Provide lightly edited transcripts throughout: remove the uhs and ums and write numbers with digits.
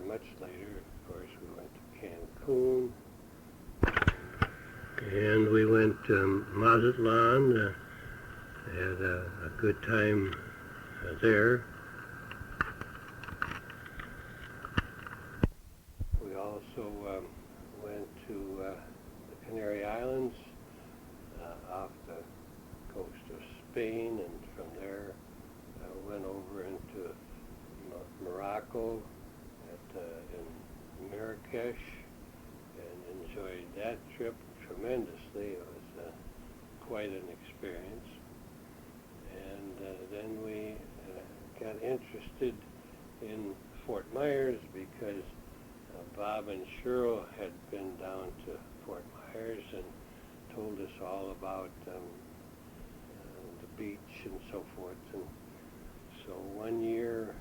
much later, of course, we went to Cancun, and we went to Mazatlan, had a good time there. We also went to the Canary Islands, off the coast of Spain, and from there went over into Morocco in Marrakesh, and enjoyed that trip tremendously. It was quite an experience. And then we got interested in Fort Myers because Bob and Cheryl had been down to Fort Myers and told us all about the beach and so forth. And so one year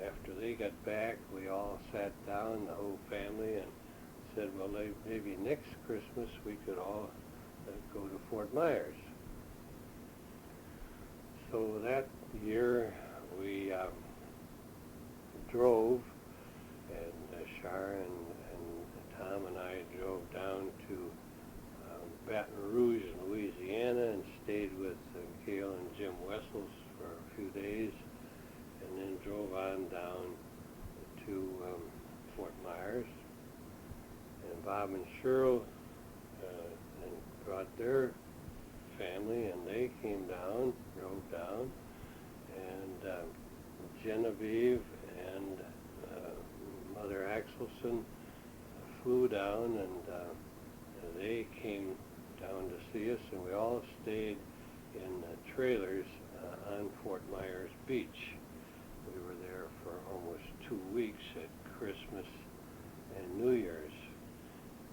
after they got back, we all sat down, the whole family, and said, well, maybe next Christmas we could all go to Fort Myers. So that year we drove, and Sharon and Tom and I drove down to Baton Rouge, Louisiana, and stayed with Gail and Jim Wessels for a few days, and then drove on down to Fort Myers. And Bob and Cheryl and brought their family, and they came down, drove down, and Genevieve and Mother Axelson flew down, and they came down to see us, and we all stayed in trailers on Fort Myers Beach. We were there for almost 2 weeks at Christmas and New Year's.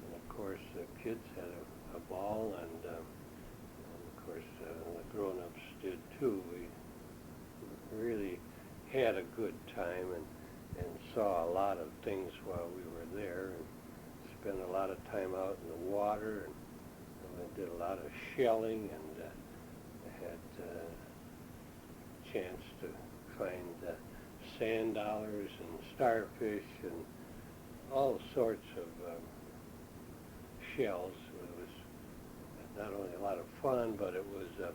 And of course, the kids had a ball, and of course, the grown-ups did too. We really had a good time and saw a lot of things while we were there, and spent a lot of time out in the water, and we did a lot of shelling, and had a chance to find sand dollars and starfish and all sorts of shells. It was not only a lot of fun, but it was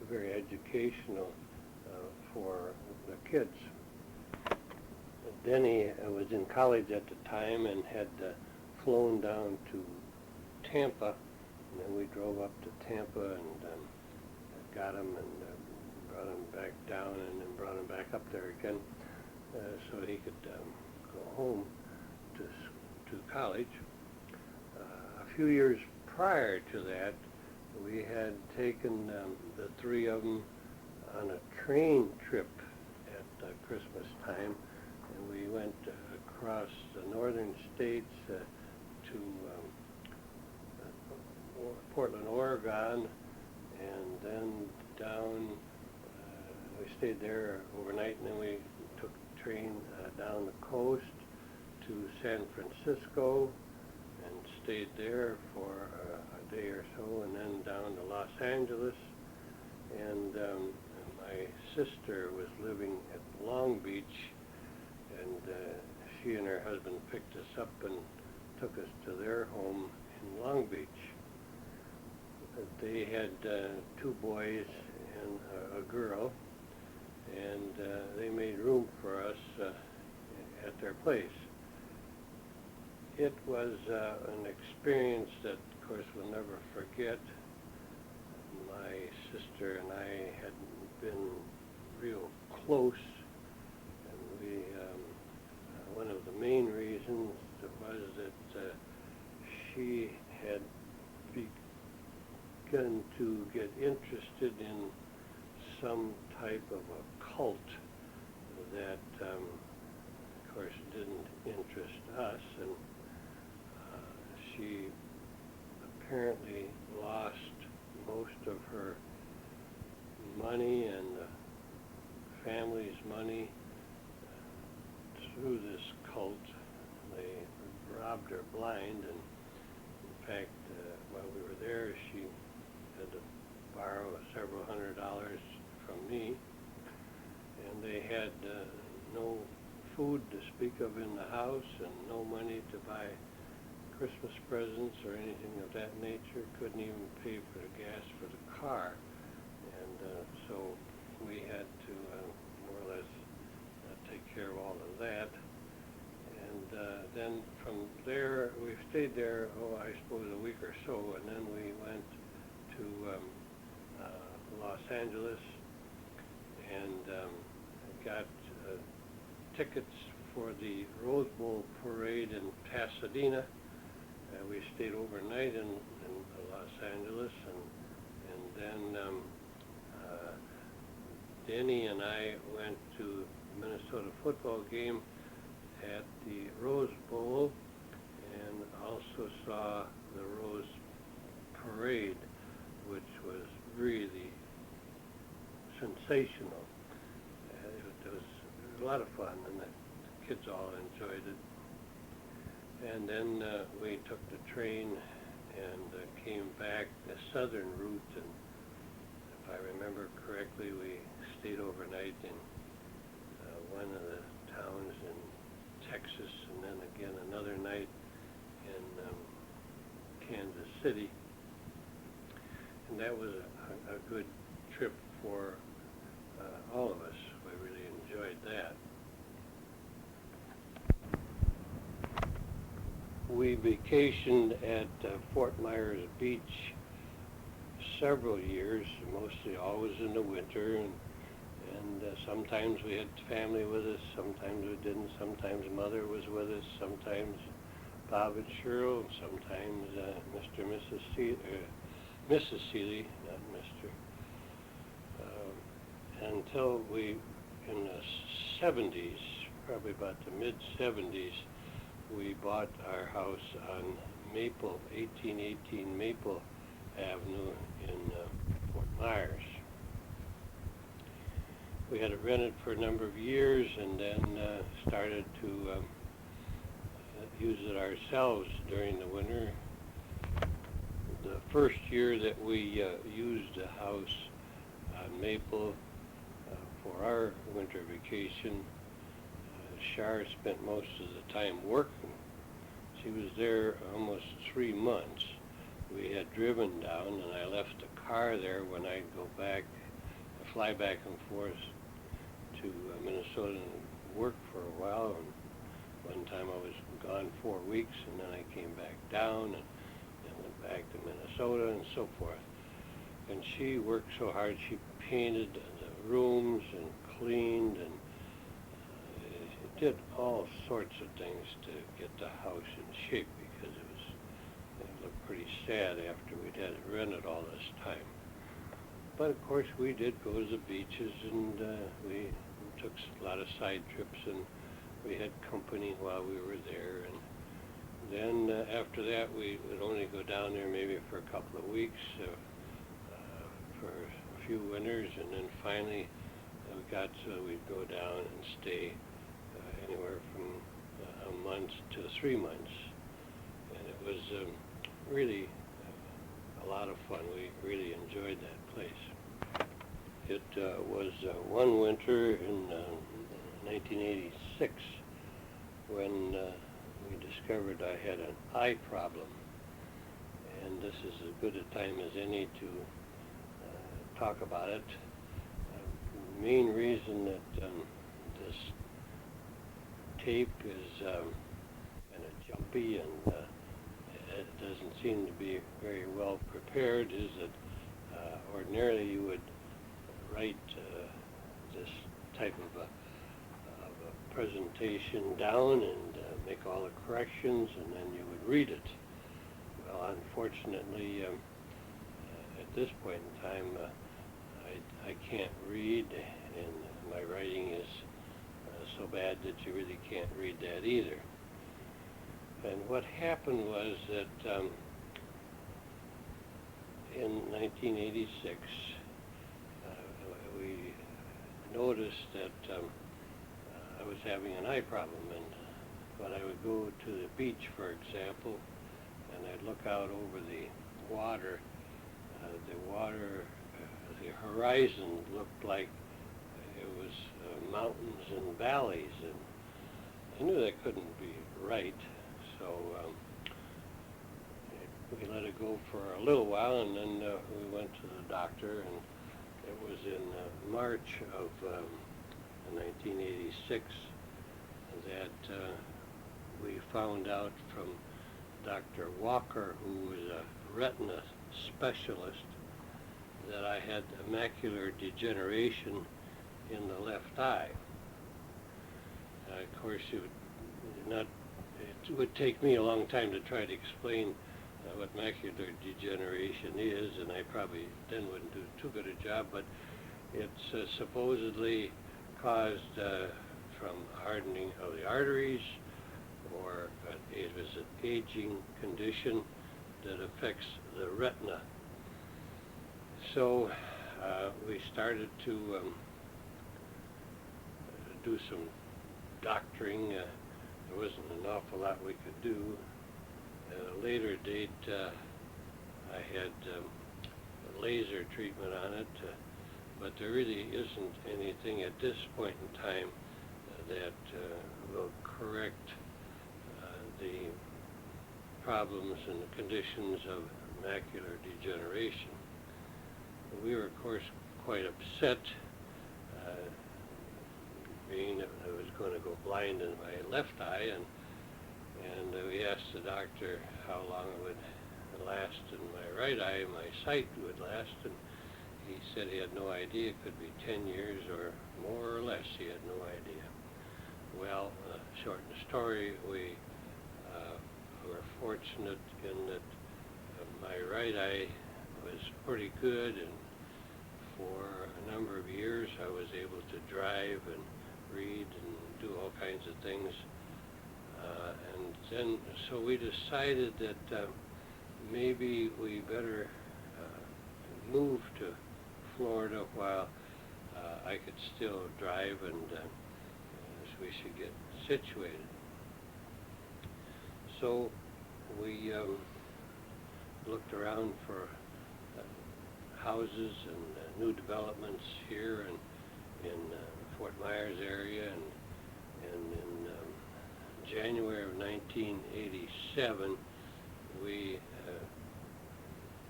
very educational for the kids. Denny was in college at the time and had flown down to Tampa, and then we drove up to Tampa and got him and brought him back down, and then brought him back up there again so he could go home to college. A few years prior to that, we had taken the three of them on a train trip at Christmas time, and we went across the northern states to Portland, Oregon, and then down, we stayed there overnight, and then we took a train down the coast to San Francisco and stayed there for a day or so, and then down to Los Angeles. And my sister was living at Long Beach, and she and her husband picked us up and took us to their home in Long Beach. They had 2 boys and a girl, and they made room for us at their place. It was an experience that, of course, we'll never forget. My sister and I had been real close, and we, one of the main reasons was that she had begun to get interested in some type of a cult that, of course, didn't interest us, and she apparently lost most of her money and the family's money through this cult. They robbed her blind, and in fact, while we were there, she had to borrow several $100s from me, and they had no food to speak of in the house and no money to buy Christmas presents or anything of that nature. Couldn't even pay for the gas for the car. And so we had to more or less take care of all of that. And then from there, we stayed there, I suppose a week or so, and then we went to Los Angeles and got tickets for the Rose Bowl parade in Pasadena. We stayed overnight in Los Angeles, and then Denny and I went to the Minnesota football game at the Rose Bowl and also saw the Rose Parade, which was really sensational. It was a lot of fun, and the kids all enjoyed it. And then we took the train and came back the southern route, and if I remember correctly, we stayed overnight in one of the towns in Texas, and then again another night in Kansas City. And that was a good trip for all of us. We really enjoyed that. We vacationed at Fort Myers Beach several years, mostly always in the winter, and sometimes we had family with us, sometimes we didn't, sometimes Mother was with us, sometimes Bob and Cheryl, sometimes Mr. and Mrs. Seeley, not Mr. Until we, in the 70s, probably about the mid-70s, we bought our house on 1818 Maple Avenue in Fort Myers. We had it rented for a number of years and then started to use it ourselves during the winter. The first year that we used the house on Maple for our winter vacation, Shar spent most of the time working. She was there almost 3 months. We had driven down, and I left the car there when I'd go back, fly back and forth to Minnesota and work for a while. And one time I was gone 4 weeks, and then I came back down and went back to Minnesota and so forth. And she worked so hard. She painted the rooms and cleaned and did all sorts of things to get the house in shape, because it looked pretty sad after we'd had it rented all this time. But of course we did go to the beaches, and we took a lot of side trips, and we had company while we were there. And then after that we would only go down there maybe for a couple of weeks for a few winters, and then finally we got so we'd go down and stay anywhere from a month to 3 months. And it was really a lot of fun. We really enjoyed that place. It was one winter in 1986 when we discovered I had an eye problem. And this is as good a time as any to talk about it. The main reason that this tape is kind of jumpy and it doesn't seem to be very well prepared is that ordinarily you would write this type of a presentation down and make all the corrections, and then you would read it. Well, unfortunately, at this point in time, I can't read, and my writing is so bad that you really can't read that either. And what happened was that in 1986, we noticed that I was having an eye problem, and when I would go to the beach, for example, and I'd look out over the water, the horizon looked like it was mountains and valleys, and I knew that couldn't be right, so we let it go for a little while, and then we went to the doctor, and it was in March of 1986 that we found out from Dr. Walker, who was a retina specialist, that I had macular degeneration in the left eye. Of course, it would take me a long time to try to explain what macular degeneration is, and I probably then wouldn't do too good a job, but it's supposedly caused from hardening of the arteries, or it is an aging condition that affects the retina. So we started to do some doctoring. There wasn't an awful lot we could do. At a later date, I had laser treatment on it, but there really isn't anything at this point in time that will correct the problems and the conditions of macular degeneration. We were, of course, quite upset, being that I was going to go blind in my left eye, and we asked the doctor how long it would last in my right eye, my sight would last, and he said he had no idea. It could be 10 years or more or less. He had no idea. Well, short in the story, we were fortunate in that my right eye was pretty good, and for a number of years I was able to drive and read and do all kinds of things. And then, so we decided that maybe we better move to Florida while I could still drive, and we should get situated. So we looked around for houses and new developments here in Fort Myers area, and in January of 1987 we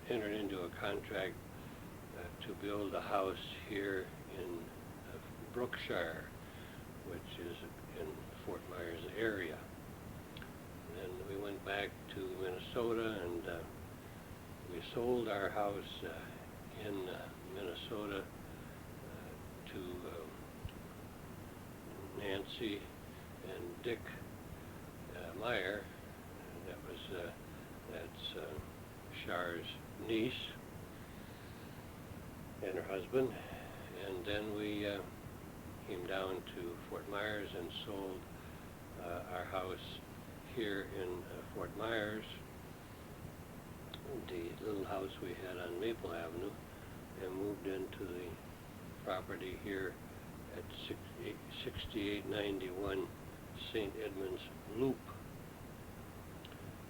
entered into a contract to build a house here in Brookshire, which is in Fort Myers area. And then we went back to Minnesota, and we sold our house in Minnesota to Nancy and Dick Meyer. That's Char's niece and her husband. And then we came down to Fort Myers and sold our house here in Fort Myers, the little house we had on Maple Avenue, and moved into the property here at 6891 St. Edmunds Loop.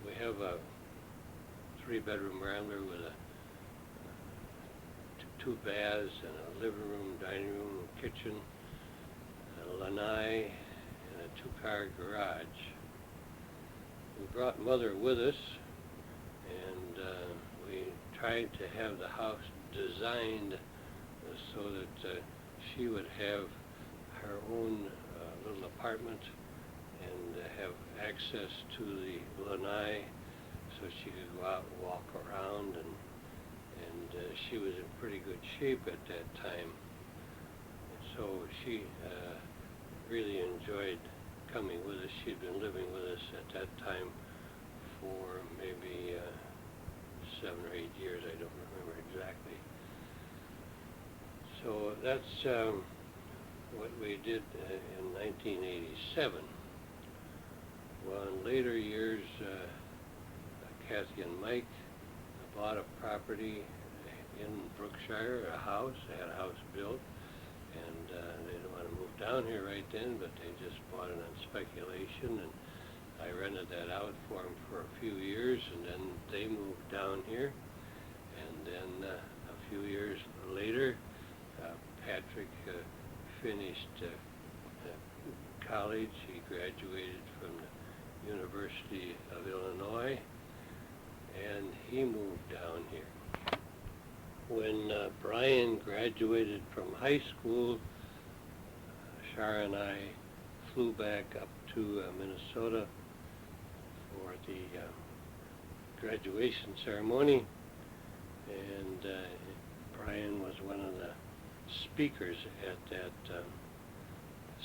We have a 3-bedroom rambler with two baths and a living room, dining room, kitchen, a lanai, and a 2-car garage. We brought Mother with us, and we tried to have the house designed so that she would have her own little apartment and have access to the lanai, so she could go out and walk around, and she was in pretty good shape at that time. So she really enjoyed coming with us. She'd been living with us at that time for maybe 7 or 8 years, I don't remember exactly. So that's what we did in 1987. Well, in later years, Kathy and Mike bought a property in Brookshire, a house. They had a house built, and they didn't want to move down here right then, but they just bought it on speculation, and I rented that out for them for a few years, and then they moved down here. And then a few years later, Patrick finished college. He graduated from the University of Illinois, and he moved down here. When Brian graduated from high school, Shara and I flew back up to Minnesota for the graduation ceremony, and Brian was one of the speakers at that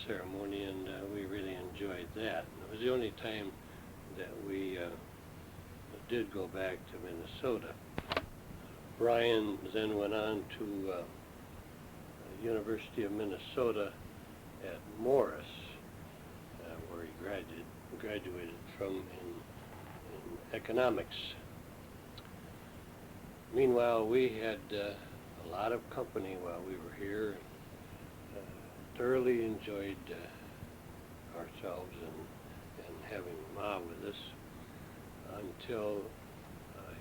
ceremony, and we really enjoyed that. It was the only time that we did go back to Minnesota. Brian then went on to University of Minnesota at Morris, where he graduated from in economics. Meanwhile, we had a lot of company while we were here. Thoroughly enjoyed ourselves and having Ma with us until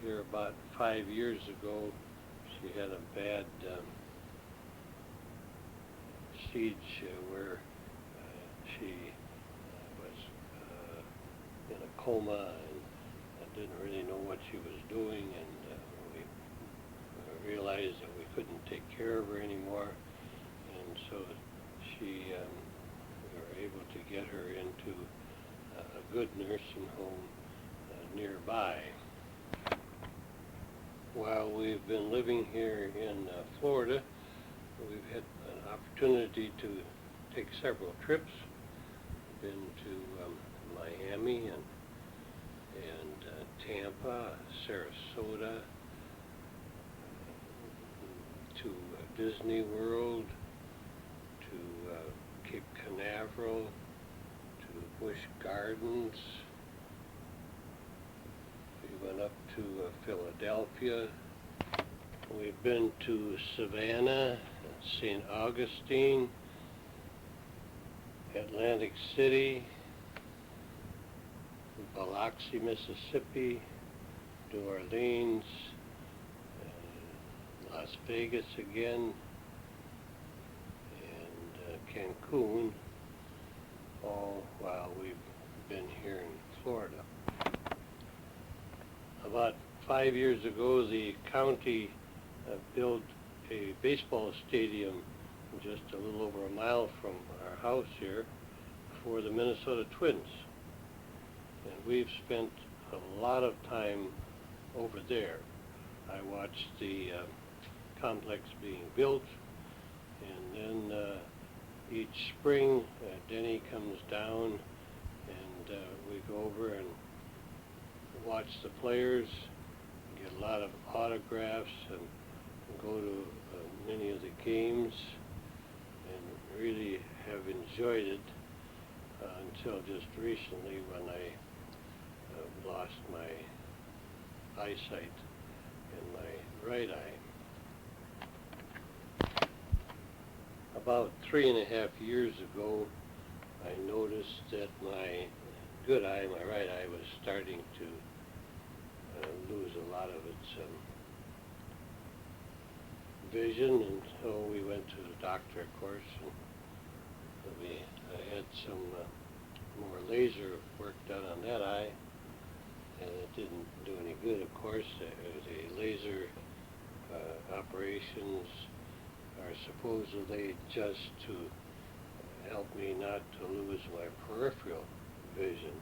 here about 5 years ago, she had a bad siege where she was in a coma and didn't really know what she was doing, and we realized that we couldn't take care of her anymore, and so we were able to get her into a good nursing home nearby. While we've been living here in Florida, we've had an opportunity to take several trips. Been to Miami and Tampa, Sarasota, to Disney World, to Cape Canaveral, to Busch Gardens. We went up to Philadelphia. We've been to Savannah, St. Augustine, Atlantic City, Biloxi, Mississippi, New Orleans, Las Vegas again, and Cancun, all while we've been here in Florida. About 5 years ago, the county built a baseball stadium just a little over a mile from our house here for the Minnesota Twins. And we've spent a lot of time over there. I watched the complex being built, and then each spring Denny comes down and we go over and watch the players, get a lot of autographs, and go to many of the games, and really have enjoyed it until just recently when I lost my eyesight in my right eye. About 3.5 years ago, I noticed that my good eye, my right eye, was starting to lose a lot of its vision, and so we went to the doctor, of course, and we had some more laser work done on that eye, and it didn't do any good, of course. The laser operations are supposedly just to help me not to lose my peripheral vision.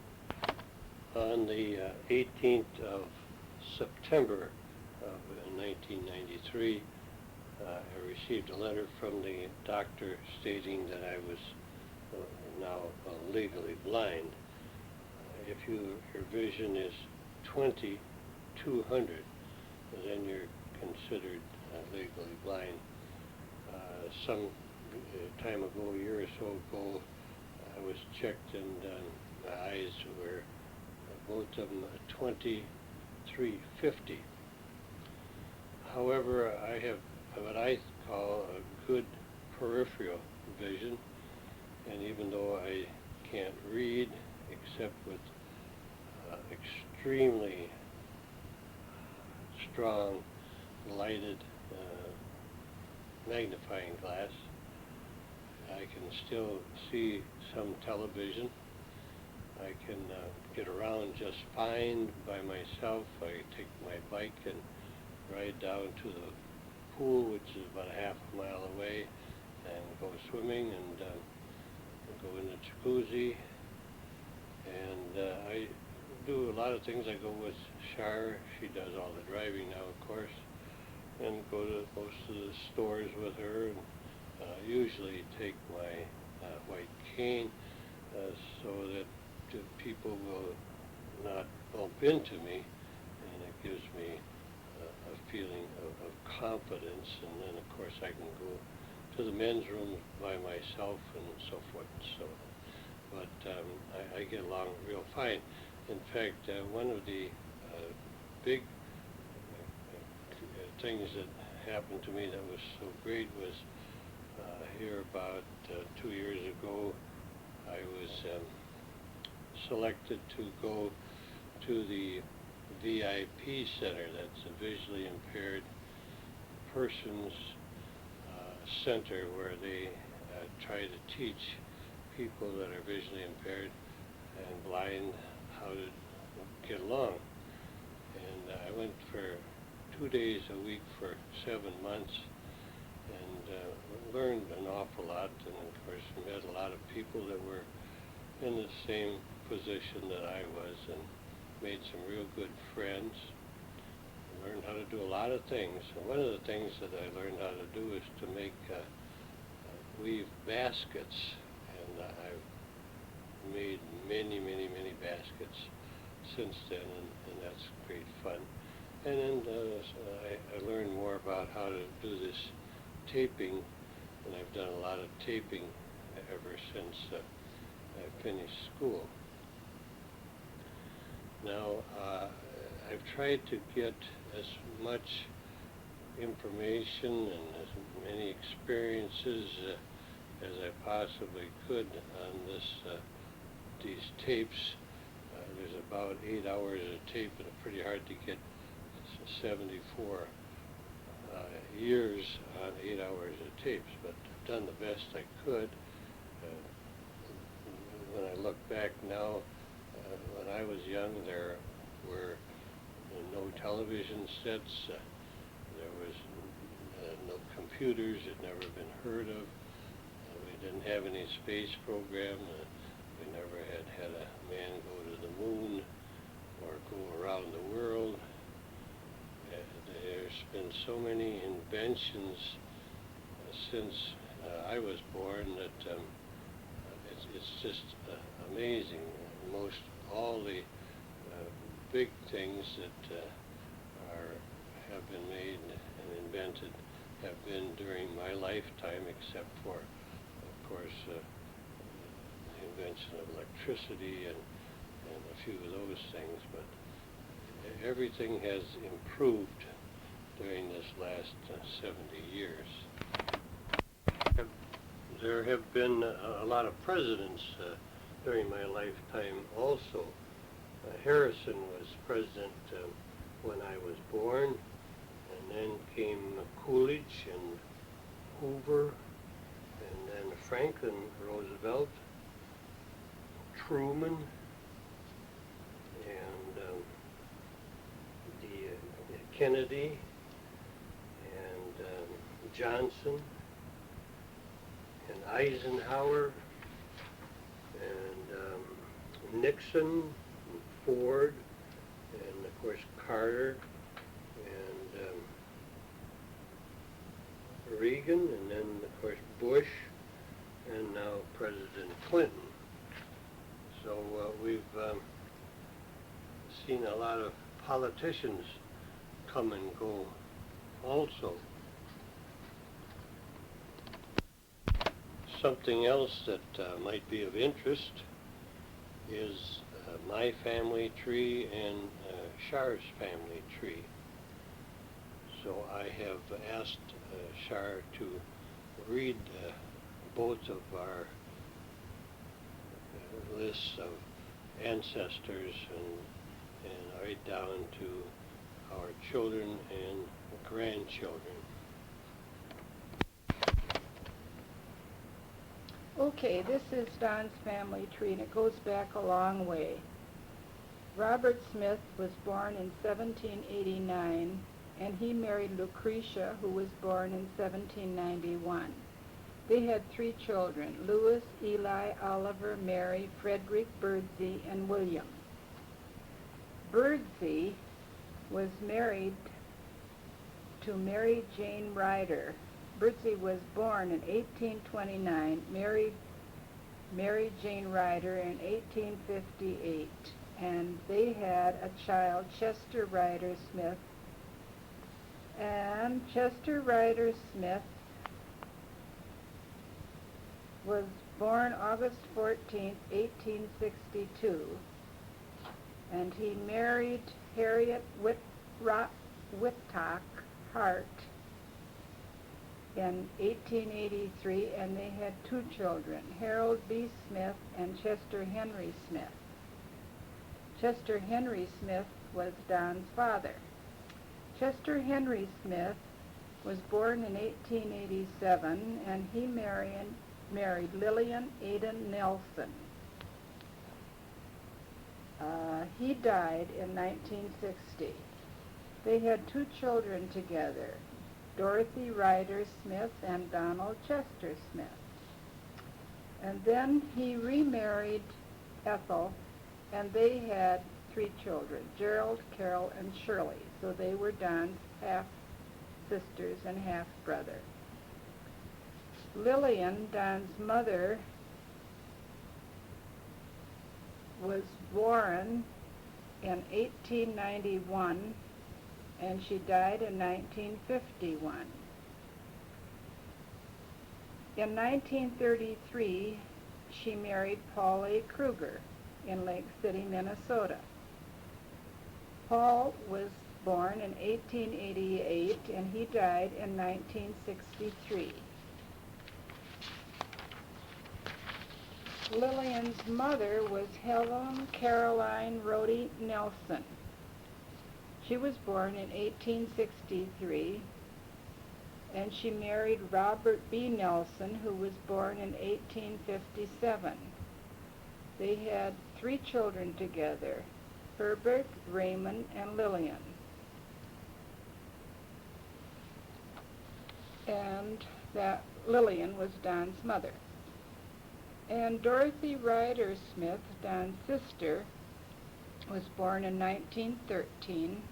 On the 18th of September of 1993, I received a letter from the doctor stating that I was now legally blind. If your vision is 20/200, then you're considered legally blind. Some time ago, a year or so ago, I was checked, and my eyes were both of them 20/350. However, I have what I call a good peripheral vision, and even though I can't read except with extremely strong lighted magnifying glass, I can still see some television. I can get around just fine by myself. I take my bike and ride down to the pool, which is about a half a mile away, and go swimming and go in the jacuzzi. And I do a lot of things. I go with Shar. She does all the driving now, of course, and go to most of the stores with her, and usually take my white cane so that people will not bump into me, and it gives me a feeling of confidence. And then, of course, I can go to the men's room by myself and so forth. So, but I get along real fine. In fact, one of the big things that happened to me that was so great was here about 2 years ago. I was selected to go to the VIP Center. That's a visually impaired persons center, where they try to teach people that are visually impaired and blind how to get along. And I went for 2 days a week for 7 months, and learned an awful lot, and of course met a lot of people that were in the same position that I was, and made some real good friends. I learned how to do a lot of things. And one of the things that I learned how to do is to make weave baskets, and I've made many baskets since then, and that's great fun. And then I learned more about how to do this taping, and I've done a lot of taping ever since I finished school. Now, I've tried to get as much information and as many experiences as I possibly could on these tapes. There's about 8 hours of tape, and it's pretty hard to get 74 years on 8 hours of tapes, but I've done the best I could. When I look back now, when I was young, there were no television sets, there was no computers, had never been heard of. We didn't have any space program. We never had a man go to the moon or go around the world. There's been so many inventions since I was born that it's just amazing. Most all the big things that have been made and invented have been during my lifetime, except for, of course, the invention of electricity and a few of those things. But everything has improved during this last 70 years. There have been a lot of presidents during my lifetime also. Harrison was president when I was born, and then came Coolidge and Hoover, and then Franklin Roosevelt, Truman, and the Kennedy, and Johnson, and Eisenhower, and Nixon, and Ford, and of course Carter, and Reagan, and then of course Bush, and now President Clinton. So we've seen a lot of politicians come and go also. Something else that might be of interest is my family tree and Char's family tree. So I have asked Char to read both of our lists of ancestors and right down to our children and grandchildren. Okay, this is Don's family tree, and it goes back a long way. Robert Smith was born in 1789, and he married Lucretia, who was born in 1791. They had 3 children, Louis, Eli, Oliver, Mary, Frederick, Birdsey, and William. Birdsey was married to Mary Jane Ryder. Birdsey was born in 1829, married Mary Jane Ryder in 1858, and they had a child, Chester Ryder Smith. And Chester Ryder Smith was born August 14, 1862, and he married Harriet Whittock Hart in 1883, and they had 2 children, Harold B. Smith and Chester Henry Smith. Chester Henry Smith was Don's father. Chester Henry Smith was born in 1887, and he married Lillian Ada Nelson. He died in 1960. They had 2 children together, Dorothy Ryder Smith and Donald Chester Smith. And then he remarried Ethel, and they had 3 children, Gerald, Carol, and Shirley. So they were Don's half-sisters and half-brother. Lillian, Don's mother, was born in 1891, and she died in 1951. In 1933, she married Paul A. Kruger in Lake City, Minnesota. Paul was born in 1888, and he died in 1963. Lillian's mother was Helen Caroline Rhodey Nelson. She was born in 1863, and she married Robert B. Nelson, who was born in 1857. They had 3 children together, Herbert, Raymond, and Lillian. And that Lillian was Don's mother. And Dorothy Ryder Smith, Don's sister, was born in 1913,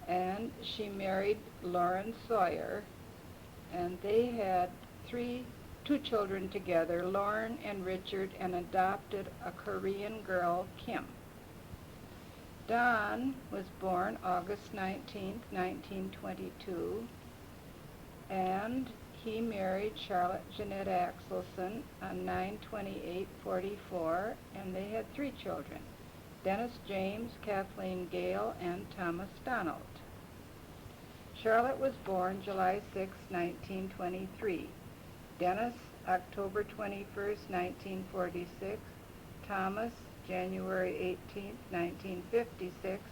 and she married Lawrence Sawyer, and they had 2 children together, Lauren and Richard, and adopted a Korean girl, Kim. Don was born August 19, 1922, and he married Charlotte Jeanette Axelson on 9/28/44, and they had 3 children, Dennis James, Kathleen Gale, and Thomas Donald. Charlotte was born July 6, 1923. Dennis, October 21, 1946. Thomas, January 18, 1956.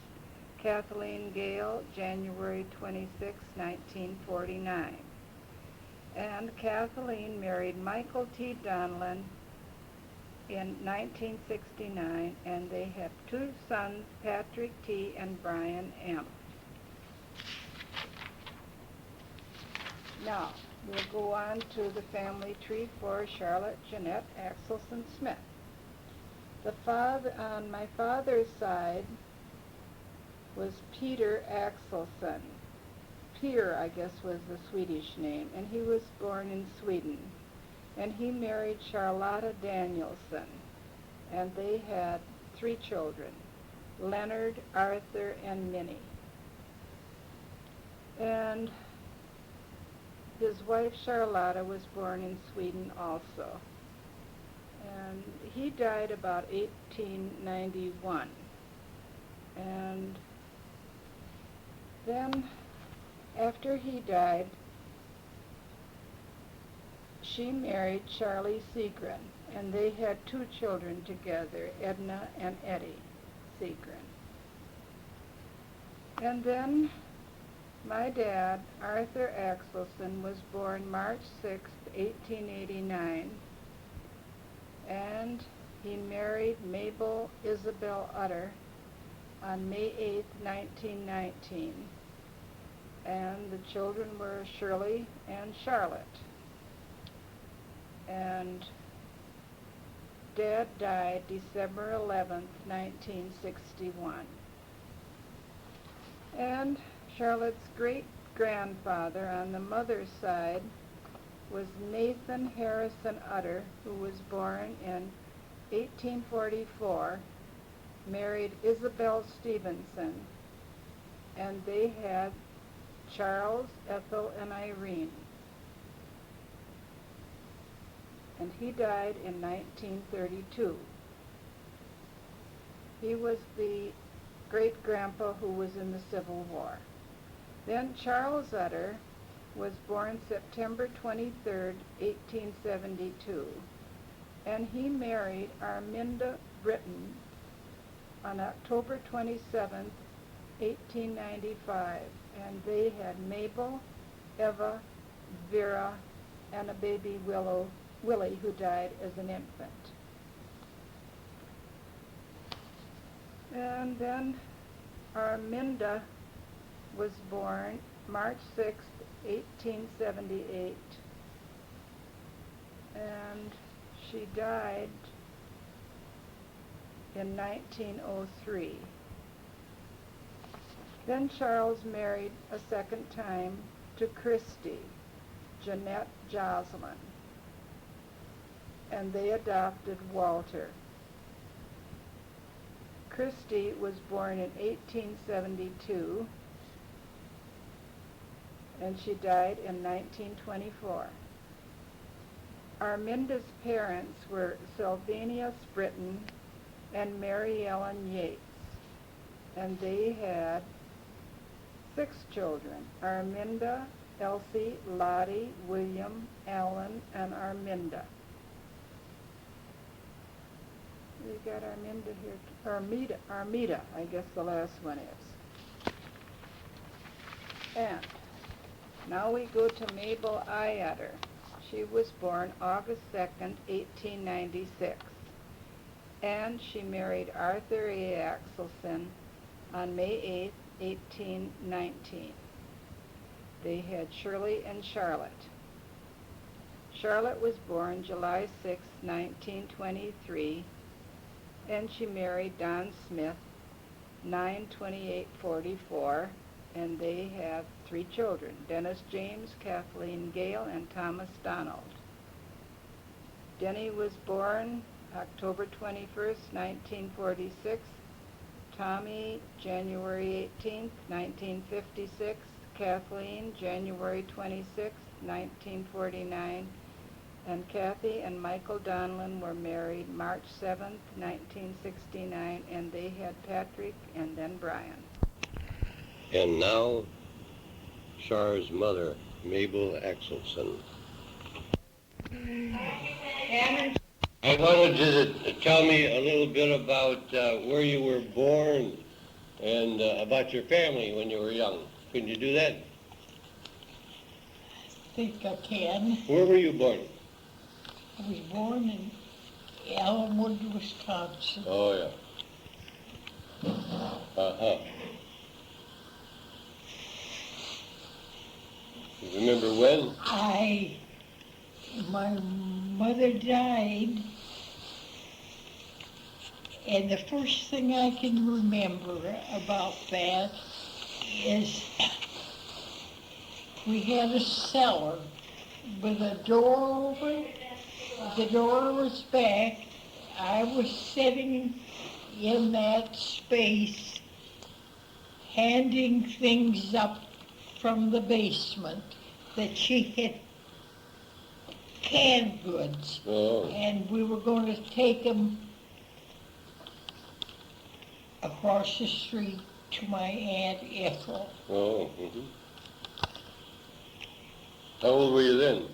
Kathleen Gale, January 26, 1949. And Kathleen married Michael T. Donlin in 1969, and they have 2 sons, Patrick T. and Brian M. Now, we'll go on to the family tree for Charlotte Jeanette Axelson Smith. On my father's side was Peter Axelson. Peter, I guess, was the Swedish name, and he was born in Sweden. And he married Charlotta Danielson, and they had 3 children, Leonard, Arthur, and Minnie. And his wife Charlotta was born in Sweden also. And he died about 1891. And then after he died, she married Charlie Segrin, and they had 2 children together, Edna and Eddie Segrin. And then my dad, Arthur Axelson, was born March 6, 1889, he married Mabel Isabel Utter on May 8, 1919, and the children were Shirley and Charlotte. And Dad died December 11th, 1961. And Charlotte's great-grandfather on the mother's side was Nathan Harrison Utter, who was born in 1844, married Isabel Stevenson, and they had Charles, Ethel, and Irene. And he died in 1932. He was the great-grandpa who was in the Civil War. Then Charles Utter was born September 23, 1872, and he married Arminda Britton on October 27, 1895, and they had Mabel, Eva, Vera, and a baby Willie, who died as an infant. And then Arminda was born March 6, 1878, and she died in 1903. Then Charles married a second time to Christy, Jeanette Joslin, and they adopted Walter. Christy was born in 1872, and she died in 1924. Arminda's parents were Sylvanus Britton and Mary Ellen Yates, and they had 6 children: Arminda, Elsie, Lottie, William, Alan, and Arminda. We got Arminda here, Armida, I guess the last one is. And now we go to Mabel I. Utter. She was born August 2nd, 1896, and she married Arthur A. Axelson on May 8, 1819. They had Shirley and Charlotte. Charlotte was born July 6, 1923, and she married Don Smith, 9/28/44, and they have 3 children: Dennis James, Kathleen Gale, and Thomas Donald. Denny was born October 21st, 1946, Tommy January 18th, 1956, Kathleen January 26th, 1949, and Kathy and Michael Donlin were married March 7th, 1969, and they had Patrick and then Brian. And now, Char's mother, Mabel Axelson. I wanted you to tell me a little bit about where you were born and about your family when you were young. Can you do that? I think I can. Where were you born? I was born in Elmwood, Wisconsin. Oh, yeah. Uh-huh. You remember when? My mother died, and the first thing I can remember about that is we had a cellar with a door open. The door was back. I was sitting in that space handing things up from the basement that she had canned goods. Oh. And we were going to take them across the street to my Aunt Ethel. Oh, mm-hmm. How old were you then?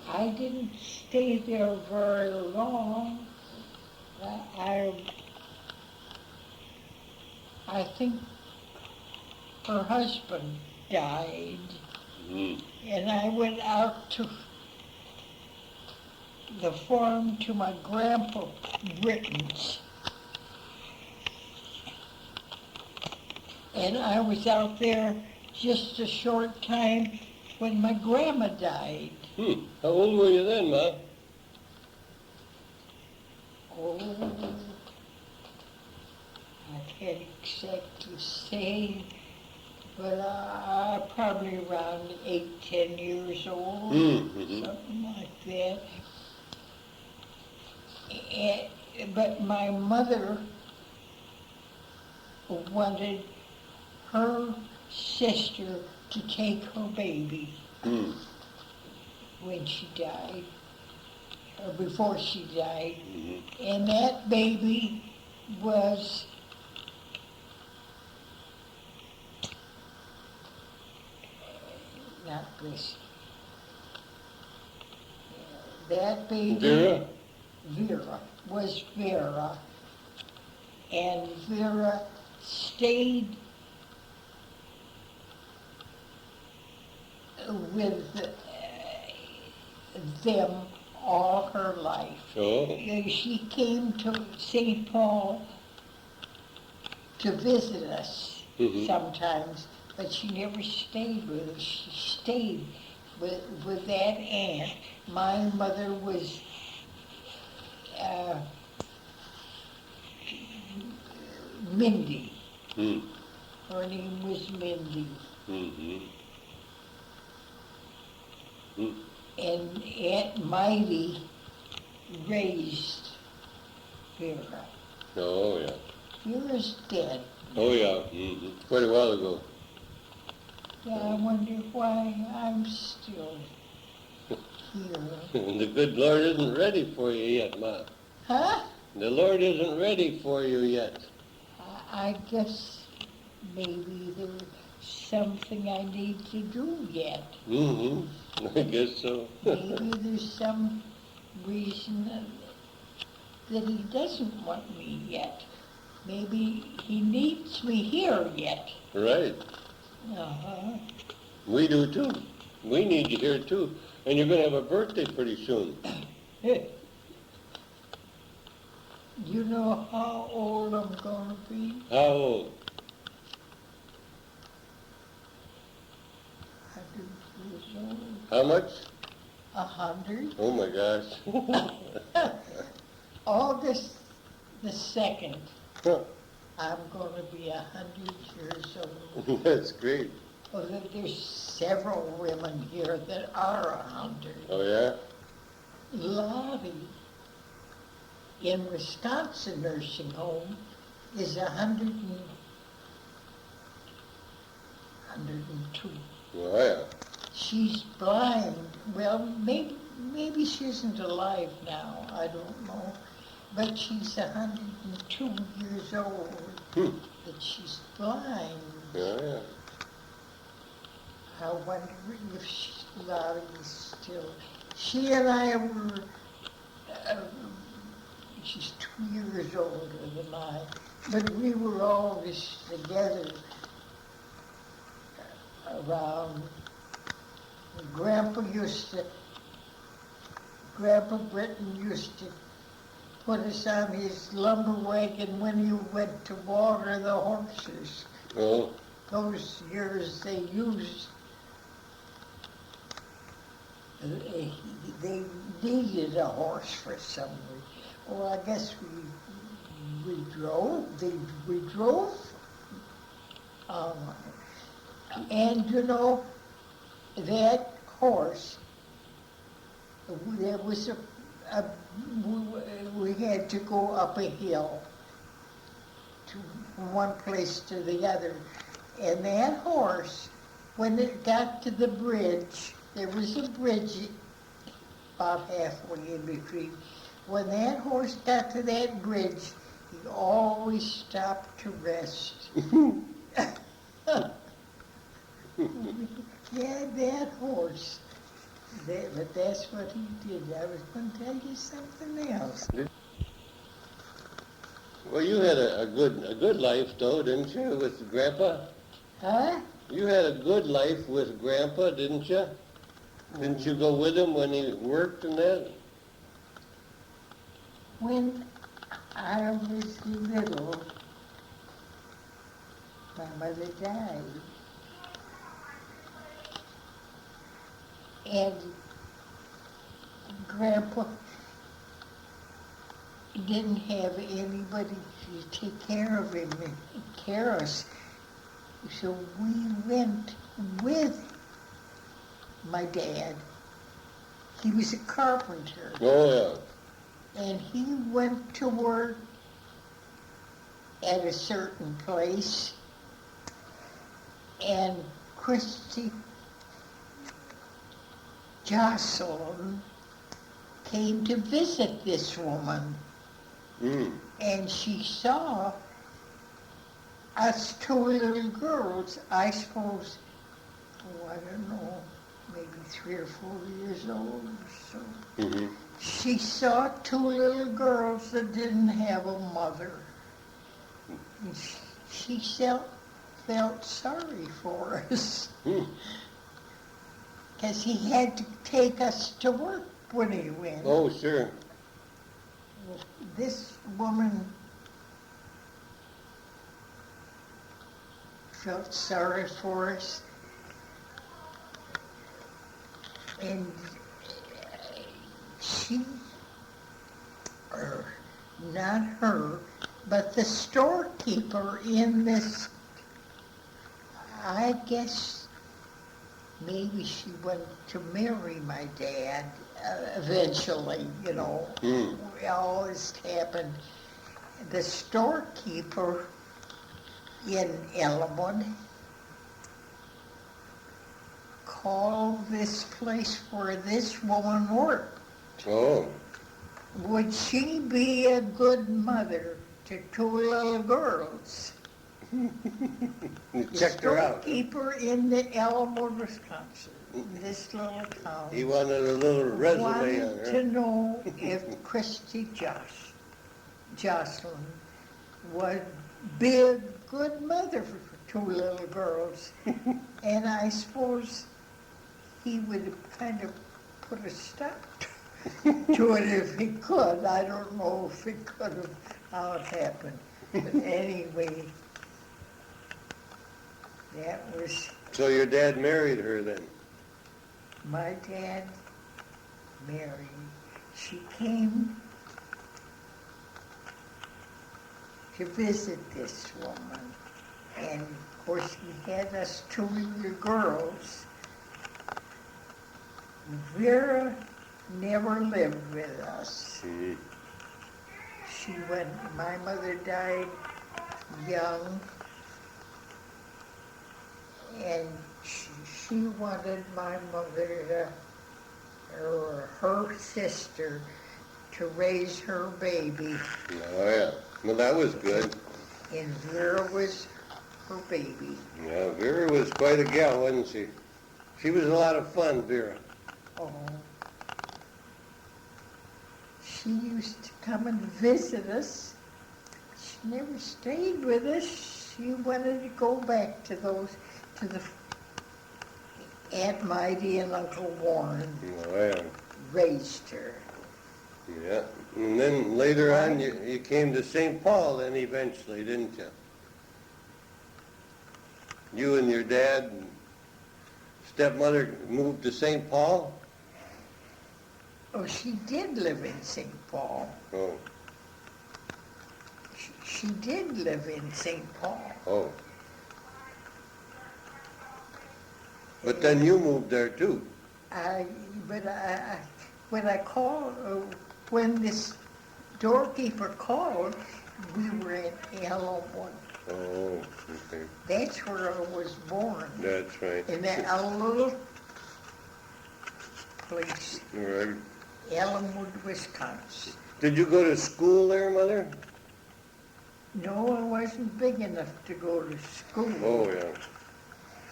I didn't stay there very long. I think her husband died, Mm. and and I went out to the farm to my grandpa Britton's. And I was out there just a short time when my grandma died. How old were you then, Ma? Oh, I can't exactly say, but probably around 8, 10 years old, something like that. But my mother wanted her sister to take her baby when she died, or before she died. And that baby was not this. That baby, Vera, was Vera. And Vera stayed with them all her life. Oh. She came to St. Paul to visit us sometimes, but she never stayed with us. She stayed with that aunt. My mother was Mindy. Her name was Mindy. And Aunt Mighty raised Vera. Oh, yeah. Vera's dead. Oh, yeah. Quite a while ago. Yeah, I wonder why I'm still here. The good Lord isn't ready for you yet, Ma. Huh? The Lord isn't ready for you yet. I guess maybe there's something I need to do yet. I guess so. Maybe there's some reason that he doesn't want me yet. Maybe he needs me here yet. Right. Uh-huh. We do too. We need you here too. And you're going to have a birthday pretty soon. You know how old I'm going to be? How old? 100 years old. How much? 100. Oh my gosh. August the 2nd, Huh. I'm going to be 100 years old. That's great. Well, there's several women here that are 100. Oh yeah? Lottie in Wisconsin nursing home is 102. Oh yeah. She's blind. Well, maybe she isn't alive now. I don't know. But she's 102 years old. But she's blind. Yeah, yeah. I wonder if Lottie's still. She and I were. She's 2 years older than I, but we were always together around. Grandpa Britton used to put us on his lumber wagon when he went to water the horses. Oh. Those years they used, they needed a horse for some reason. Well, I guess we drove. We drove. And you know, that horse, there was we had to go up a hill to one place to the other. And that horse, when it got to the bridge, there was a bridge about halfway in between. When that horse got to that bridge, he always stopped to rest. Yeah, that horse. But that's what he did. I was going to tell you something else. Well, you had a good life, though, didn't you, with Grandpa? Huh? You had a good life with Grandpa, didn't you? Didn't you go with him when he worked and that? When I was little, my mother died. And Grandpa didn't have anybody to take care of him and care us. So we went with my dad. He was a carpenter. Oh, And he went to work at a certain place, and Christy Jocelyn came to visit this woman, and she saw us two little girls, I suppose, I don't know, maybe 3 or 4 years old or so. yeah. She saw two little girls that didn't have a mother. And she felt sorry for us. Because he had to take us to work when he went. Oh, sure. This woman felt sorry for us. And she, or not her, but the storekeeper in this, I guess maybe she went to marry my dad eventually, you know. It always happened. The storekeeper in Elmwood called this place where this woman worked. Oh. Would she be a good mother to two little girls? You The checked her out. storekeeper in the Elmwood, Wisconsin, this little town, He wanted a little resume on wanted her. to know if Christy Jocelyn would be a good mother for two little girls. And I suppose he would have kind of put a stop to it if he could. I don't know if he could have, how it happened. But anyway, that was So your dad married her then? my dad married. She came to visit this woman. And of course he had us two little girls. Vera never lived with us. She went, my mother died young, and she wanted my mother or her sister to raise her baby, Oh, yeah. Well, that was good. and Vera was her baby. Yeah, Vera was quite a gal, wasn't she? She was a lot of fun, Vera. Oh. She used to come and visit us. She never stayed with us. She wanted to go back to the Aunt Mighty and Uncle Warren Oh, yeah. raised her. Yeah. And then later on, you came to St. Paul then eventually, didn't you? You and your dad and stepmother moved to St. Paul? Oh, she did live in St. Paul. Oh. She did live in St. Paul. Oh. But then you moved there too. When I called, when this doorkeeper called, we were in Elmwood. Oh, okay. That's where I was born. That's right. In that little place, Right. Elmwood, Wisconsin. Did you go to school there, Mother? No, I wasn't big enough to go to school. Oh, yeah.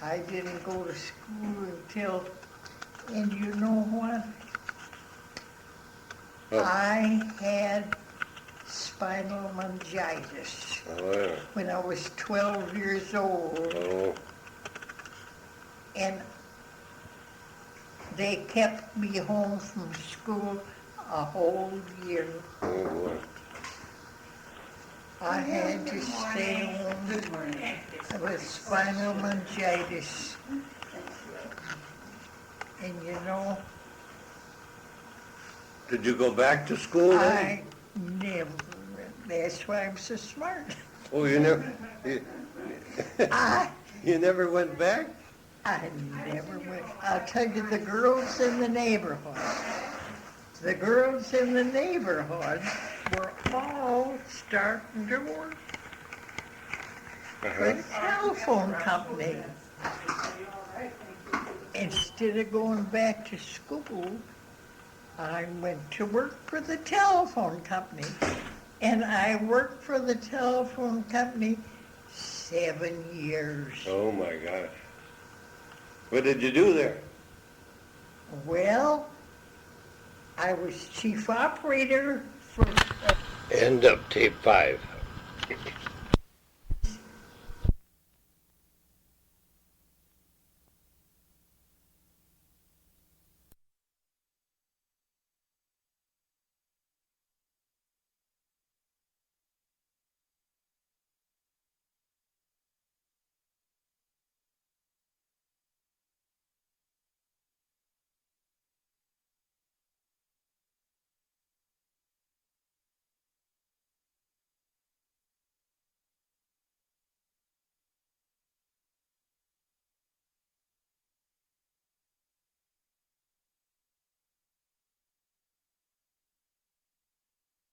I didn't go to school until, and you know what? Oh. I had spinal meningitis Oh, yeah. when I was 12 years old. Oh, And They kept me home from school a whole year. Oh, boy. I had to stay home with spinal meningitis. And you know, Did you go back to school then? I never, that's why I'm so smart. Oh, you never, I you never went back? I never went. I'll tell you, the girls in the neighborhood were all starting to work for the telephone company. Instead of going back to school, I went to work for the telephone company. And I worked for the telephone company 7 years. Oh, my gosh. What did you do there? Well, I was chief operator for End of tape 5.